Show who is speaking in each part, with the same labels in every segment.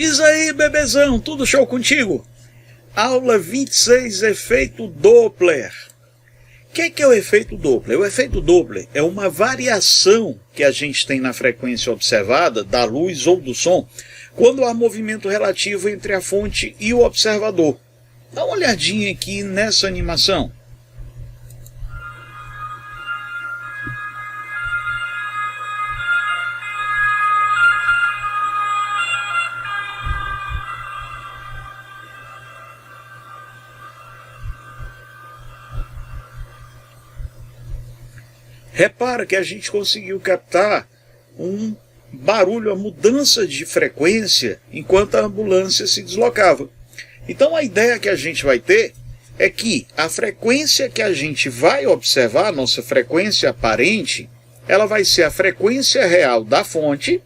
Speaker 1: Diz aí, bebezão, tudo show contigo? Aula 26, efeito Doppler. O que é o efeito Doppler? O efeito Doppler é uma variação que a gente tem na frequência observada, da luz ou do som, quando há movimento relativo entre a fonte e o observador. Dá uma olhadinha aqui nessa animação. Repara que a gente conseguiu captar um barulho, a mudança de frequência enquanto a ambulância se deslocava. Então a ideia que a gente vai ter é que a frequência que a gente vai observar, a nossa frequência aparente, ela vai ser a frequência real da fonte,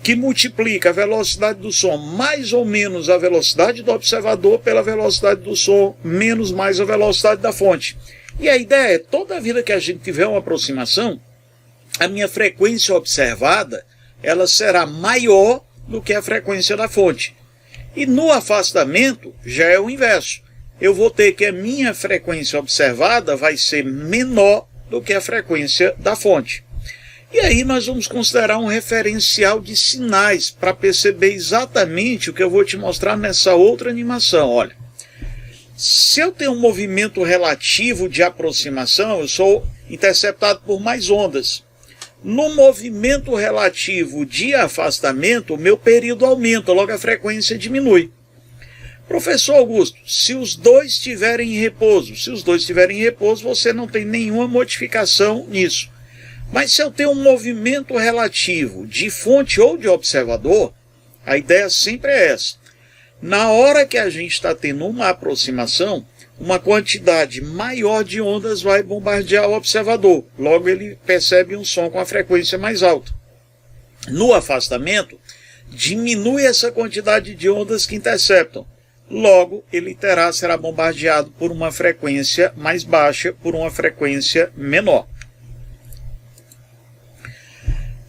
Speaker 1: que multiplica a velocidade do som mais ou menos a velocidade do observador pela velocidade do som menos mais a velocidade da fonte. E a ideia é, toda vida que a gente tiver uma aproximação, a minha frequência observada, ela será maior do que a frequência da fonte. E no afastamento, já é o inverso. Eu vou ter que a minha frequência observada vai ser menor do que a frequência da fonte. E aí nós vamos considerar um referencial de sinais para perceber exatamente o que eu vou te mostrar nessa outra animação. Olha. Se eu tenho um movimento relativo de aproximação, eu sou interceptado por mais ondas. No movimento relativo de afastamento, o meu período aumenta, logo a frequência diminui. Professor Augusto, se os dois estiverem em repouso, você não tem nenhuma modificação nisso. Mas se eu tenho um movimento relativo de fonte ou de observador, a ideia sempre é essa. Na hora que a gente está tendo uma aproximação, uma quantidade maior de ondas vai bombardear o observador. Logo ele percebe um som com a frequência mais alta. No afastamento, diminui essa quantidade de ondas que interceptam. Logo ele será bombardeado por uma frequência mais baixa, por uma frequência menor.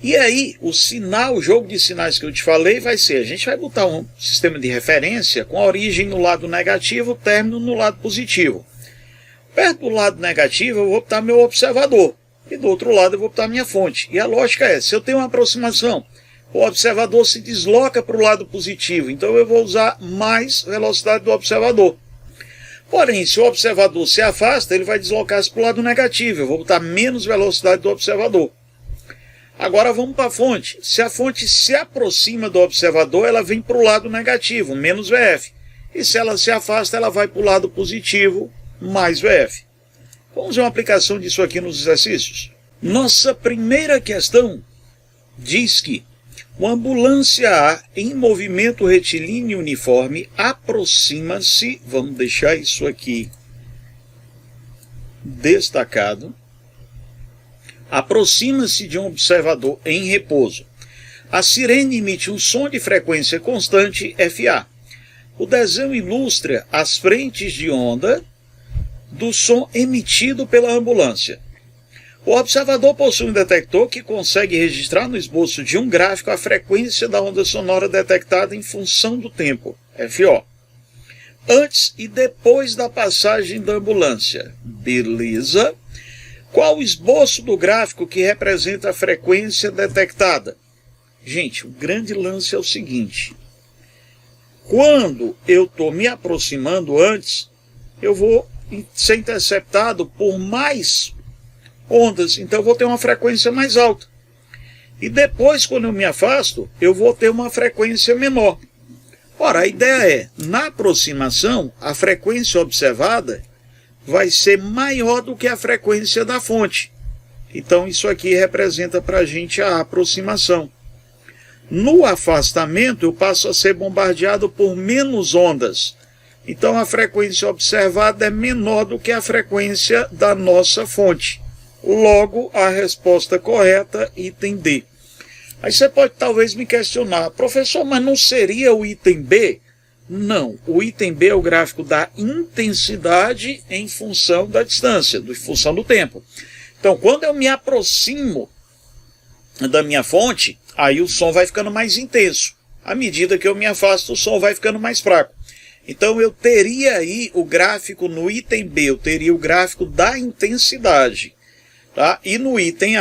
Speaker 1: E aí, o sinal, o jogo de sinais que eu te falei vai ser, a gente vai botar um sistema de referência com a origem no lado negativo, término no lado positivo. Perto do lado negativo eu vou botar meu observador, e do outro lado eu vou botar minha fonte. E a lógica é, se eu tenho uma aproximação, o observador se desloca para o lado positivo, então eu vou usar mais velocidade do observador. Porém, se o observador se afasta, ele vai deslocar-se para o lado negativo, eu vou botar menos velocidade do observador. Agora vamos para a fonte. Se a fonte se aproxima do observador, ela vem para o lado negativo, menos VF. E se ela se afasta, ela vai para o lado positivo, mais VF. Vamos ver uma aplicação disso aqui nos exercícios. Nossa primeira questão diz que uma ambulância A em movimento retilíneo uniforme aproxima-se, vamos deixar isso aqui destacado, aproxima-se de um observador em repouso. A sirene emite um som de frequência constante, FA. O desenho ilustra as frentes de onda do som emitido pela ambulância. O observador possui um detector que consegue registrar no esboço de um gráfico a frequência da onda sonora detectada em função do tempo, FO. Antes e depois da passagem da ambulância. Beleza. Qual o esboço do gráfico que representa a frequência detectada? Gente, o grande lance é o seguinte. Quando eu estou me aproximando antes, eu vou ser interceptado por mais ondas, então eu vou ter uma frequência mais alta. E depois, quando eu me afasto, eu vou ter uma frequência menor. Ora, a ideia é, na aproximação, a frequência observada vai ser maior do que a frequência da fonte. Então isso aqui representa para a gente a aproximação. No afastamento eu passo a ser bombardeado por menos ondas. Então a frequência observada é menor do que a frequência da nossa fonte. Logo a resposta correta, item D. Aí você pode talvez me questionar, professor, mas não seria o item B? Não, o item B é o gráfico da intensidade em função da distância, em função do tempo. Então, quando eu me aproximo da minha fonte, aí o som vai ficando mais intenso. À medida que eu me afasto, o som vai ficando mais fraco. Então eu teria aí o gráfico no item B, eu teria o gráfico da intensidade. Tá? E no item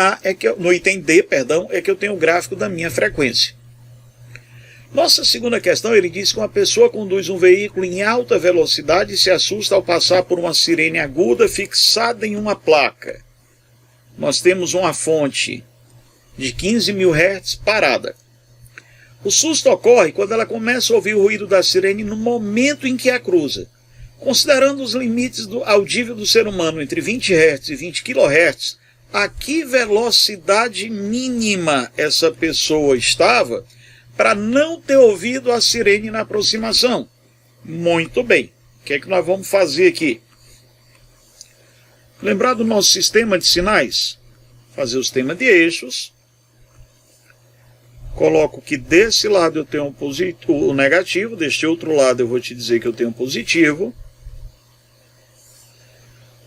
Speaker 1: no item D, perdão, é que eu tenho o gráfico da minha frequência. Nossa segunda questão, ele diz que uma pessoa conduz um veículo em alta velocidade e se assusta ao passar por uma sirene aguda fixada em uma placa. Nós temos uma fonte de 15.000 Hz parada. O susto ocorre quando ela começa a ouvir o ruído da sirene no momento em que a cruza. Considerando os limites audível do ser humano entre 20 Hz e 20 kHz, a que velocidade mínima essa pessoa estava para não ter ouvido a sirene na aproximação? Muito bem. O que é que nós vamos fazer aqui? Lembrar do nosso sistema de sinais? Fazer o sistema de eixos. Coloco que desse lado eu tenho o negativo, deste outro lado eu vou te dizer que eu tenho positivo.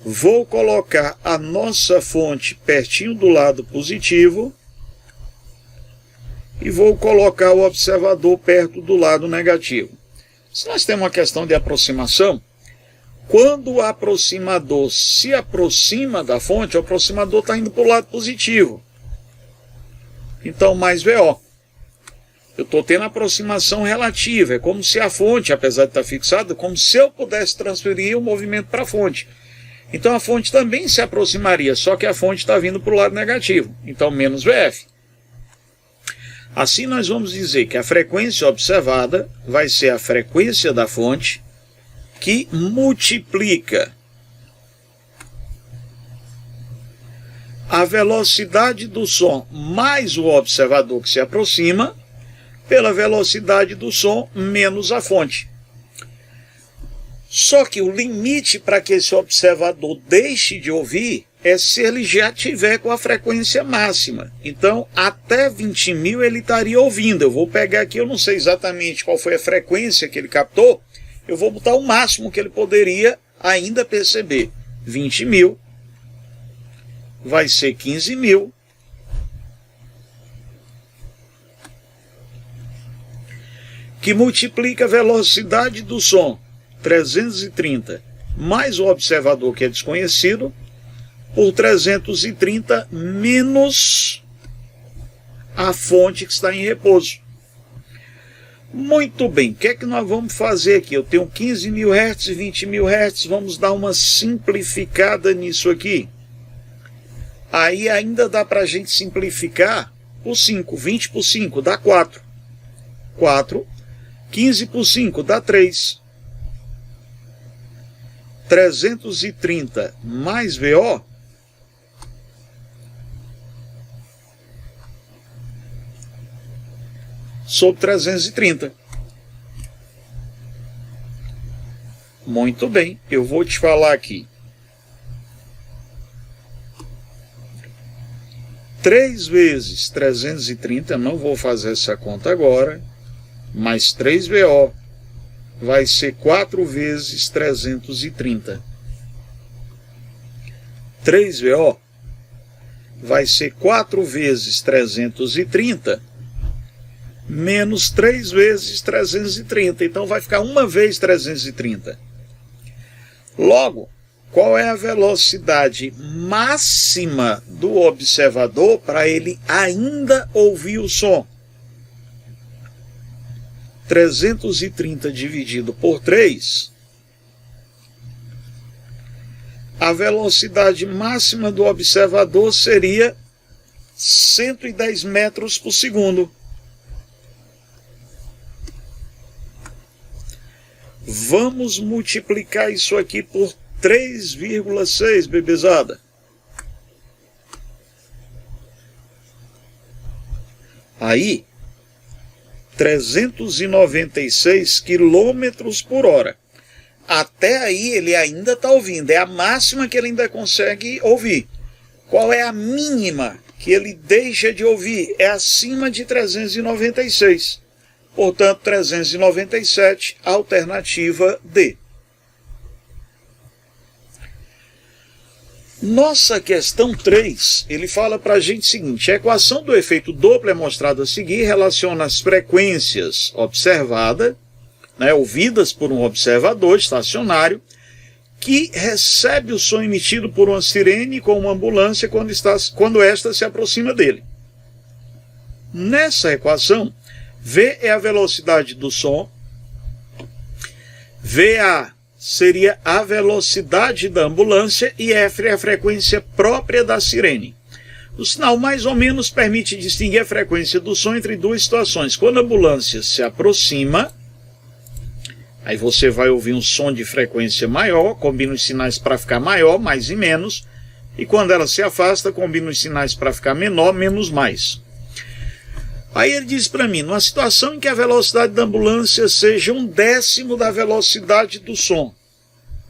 Speaker 1: Vou colocar a nossa fonte pertinho do lado positivo. E vou colocar o observador perto do lado negativo. Se nós temos uma questão de aproximação, quando o aproximador se aproxima da fonte, o aproximador está indo para o lado positivo. Então, mais VO. Eu estou tendo aproximação relativa. É como se a fonte, apesar de estar fixada, como se eu pudesse transferir o movimento para a fonte. Então a fonte também se aproximaria, só que a fonte está vindo para o lado negativo. Então, menos VF. Assim nós vamos dizer que a frequência observada vai ser a frequência da fonte que multiplica a velocidade do som mais o observador que se aproxima pela velocidade do som menos a fonte. Só que o limite para que esse observador deixe de ouvir é se ele já tiver com a frequência máxima. Então, até 20.000 ele estaria ouvindo. Eu vou pegar aqui, eu não sei exatamente qual foi a frequência que ele captou, eu vou botar o máximo que ele poderia ainda perceber. 20.000 vai ser 15.000. Que multiplica a velocidade do som, 330, mais o observador que é desconhecido, por 330 menos a fonte que está em repouso. Muito bem, o que é que nós vamos fazer aqui? Eu tenho 15.000 Hz e 20.000 Hz, vamos dar uma simplificada nisso aqui. Aí ainda dá para a gente simplificar por 5, 20 por 5 dá 4. 4, 15 por 5 dá 3. 330 mais VO sobre 330. Muito bem, eu vou te falar aqui. 3 vezes 330, não vou fazer essa conta agora, mais 3 VO vai ser 4 vezes 330. 3 VO vai ser 4 vezes 330 menos 3 vezes 330. Então vai ficar 1 vez 330. Logo, qual é a velocidade máxima do observador para ele ainda ouvir o som? 330 dividido por 3, a velocidade máxima do observador seria 110 metros por segundo. Vamos multiplicar isso aqui por 3,6, bebezada. Aí, 396 quilômetros por hora. Até aí ele ainda está ouvindo. É a máxima que ele ainda consegue ouvir. Qual é a mínima que ele deixa de ouvir? É acima de 396. Portanto, 397, alternativa D. Nossa questão 3, ele fala para a gente o seguinte: a equação do efeito Doppler mostrada a seguir relaciona as frequências observadas, ouvidas por um observador estacionário, que recebe o som emitido por uma sirene com uma ambulância quando esta se aproxima dele. Nessa equação, V é a velocidade do som, VA seria a velocidade da ambulância e F é a frequência própria da sirene. O sinal mais ou menos permite distinguir a frequência do som entre duas situações. Quando a ambulância se aproxima, aí você vai ouvir um som de frequência maior, combina os sinais para ficar maior, mais e menos, e quando ela se afasta, combina os sinais para ficar menor, menos, mais. Aí ele diz para mim: numa situação em que a velocidade da ambulância seja 1/10 da velocidade do som.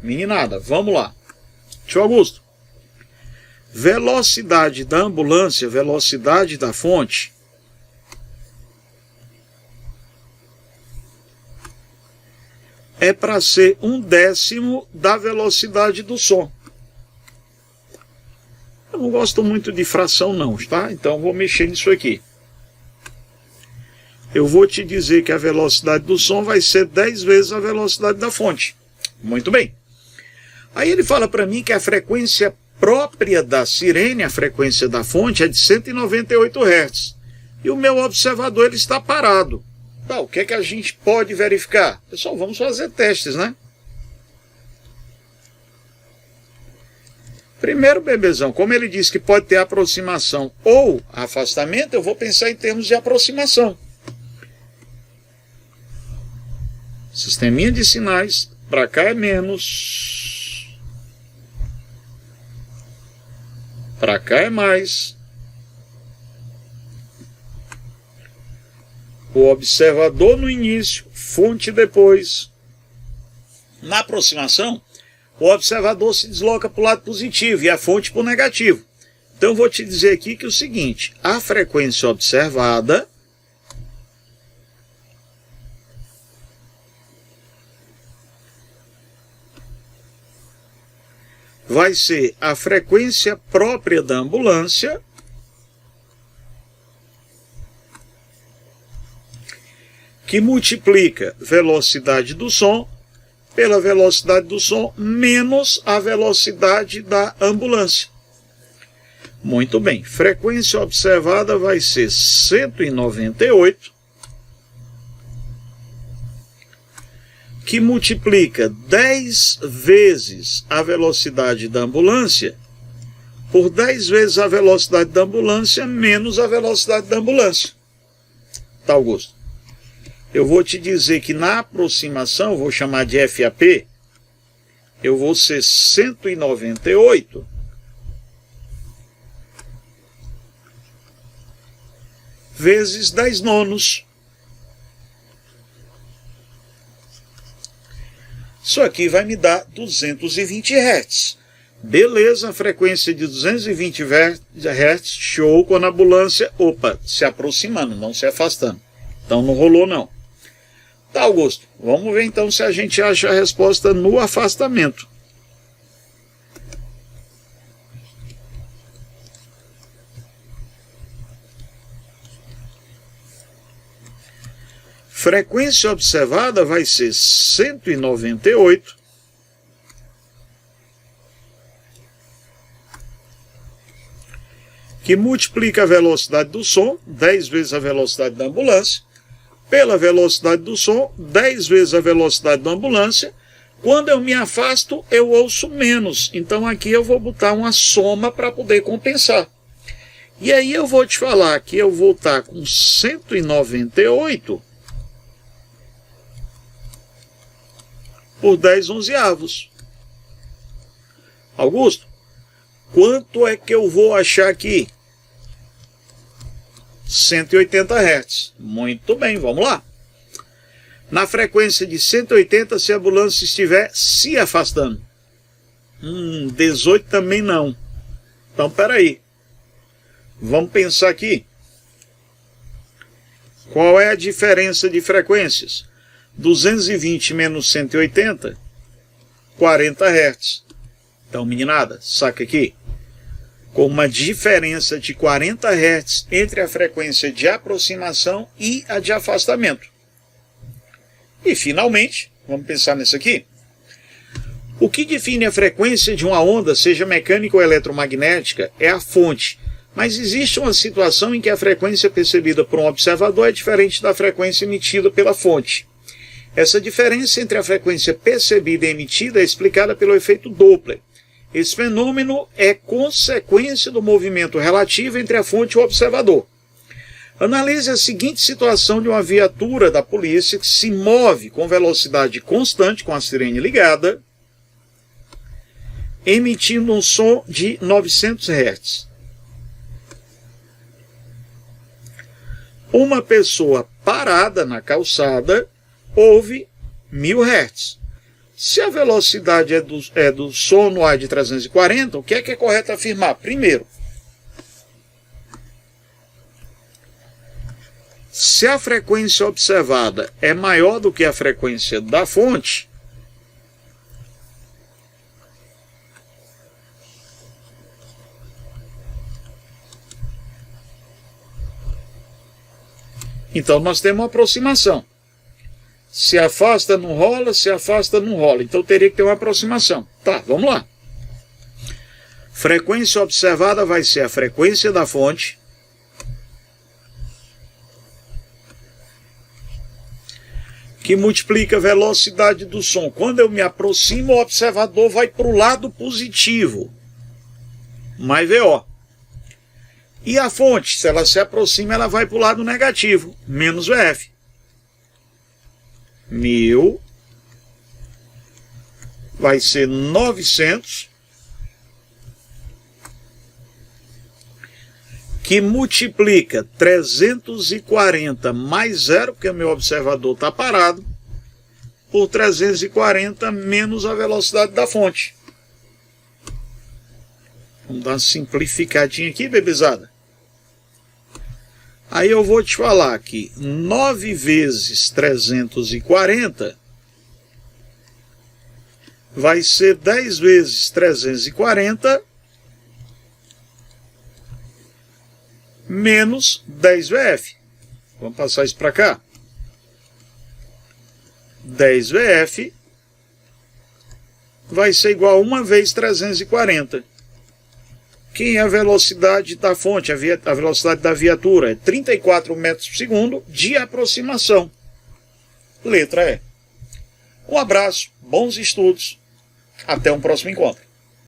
Speaker 1: Meninada, vamos lá. Tio Augusto. Velocidade da ambulância, velocidade da fonte, é para ser 1/10 da velocidade do som. Eu não gosto muito de fração não, tá? Então vou mexer nisso aqui. Eu vou te dizer que a velocidade do som vai ser 10 vezes a velocidade da fonte. Muito bem. Aí ele fala para mim que a frequência própria da sirene, a frequência da fonte, é de 198 Hz. E o meu observador ele está parado. Tá, o que é que a gente pode verificar? Pessoal, vamos fazer testes, né? Primeiro, bebezão, como ele disse que pode ter aproximação ou afastamento, eu vou pensar em termos de aproximação. Sisteminha de sinais, para cá é menos, para cá é mais. O observador no início, fonte depois. Na aproximação, o observador se desloca para o lado positivo e a fonte para o negativo. Então eu vou te dizer aqui que é o seguinte: a frequência observada vai ser a frequência própria da ambulância que multiplica velocidade do som pela velocidade do som menos a velocidade da ambulância. Muito bem, frequência observada vai ser 198, que multiplica 10 vezes a velocidade da ambulância por 10 vezes a velocidade da ambulância menos a velocidade da ambulância. Tá, Augusto? Eu vou te dizer que na aproximação, eu vou chamar de FAP, eu vou ser 198 vezes 10 nonos. Isso aqui vai me dar 220 Hz. Beleza, a frequência de 220 Hz, show, quando a ambulância, se aproximando, não se afastando. Então não rolou não. Tá, Augusto, vamos ver então se a gente acha a resposta no afastamento. Frequência observada vai ser 198 que multiplica a velocidade do som, 10 vezes a velocidade da ambulância, pela velocidade do som, 10 vezes a velocidade da ambulância. Quando eu me afasto, eu ouço menos. Então aqui eu vou botar uma soma para poder compensar. E aí eu vou te falar que eu vou estar com 198 por 10 onzeavos. Augusto, quanto é que eu vou achar aqui? 180 Hz. Muito bem, vamos lá. Na frequência de 180, se a ambulância estiver se afastando. 18 também não. Então, peraí. Vamos pensar aqui. Qual é a diferença de frequências? 220 menos 180, 40 Hz. Então, meninada, saca aqui. com uma diferença de 40 Hz entre a frequência de aproximação e a de afastamento. E, finalmente, vamos pensar nisso aqui. O que define a frequência de uma onda, seja mecânica ou eletromagnética, é a fonte. Mas existe uma situação em que a frequência percebida por um observador é diferente da frequência emitida pela fonte. Essa diferença entre a frequência percebida e emitida é explicada pelo efeito Doppler. Esse fenômeno é consequência do movimento relativo entre a fonte e o observador. Analise a seguinte situação de uma viatura da polícia que se move com velocidade constante, com a sirene ligada, emitindo um som de 900 Hz. Uma pessoa parada na calçada ouve 1000 Hz. Se a velocidade é do som no ar de 340, o que é correto afirmar? Primeiro, se a frequência observada é maior do que a frequência da fonte, então nós temos uma aproximação. Se afasta, não rola, se afasta, não rola. Então teria que ter uma aproximação. Tá, vamos lá. Frequência observada vai ser a frequência da fonte que multiplica a velocidade do som. Quando eu me aproximo, o observador vai para o lado positivo, mais VO. E a fonte, se ela se aproxima, ela vai para o lado negativo, menos VF. 1000 vai ser 900, que multiplica 340 mais 0, porque o meu observador está parado, por 340 menos a velocidade da fonte. Vamos dar uma simplificadinha aqui, bebezada. Aí eu vou te falar que 9 vezes 340 vai ser 10 vezes 340 menos 10 VF. Vamos passar isso para cá. 10 VF vai ser igual a 1 vezes 340. Que é a velocidade da fonte, a velocidade da viatura é 34 metros por segundo de aproximação. Letra E. Um abraço, bons estudos, até um próximo encontro.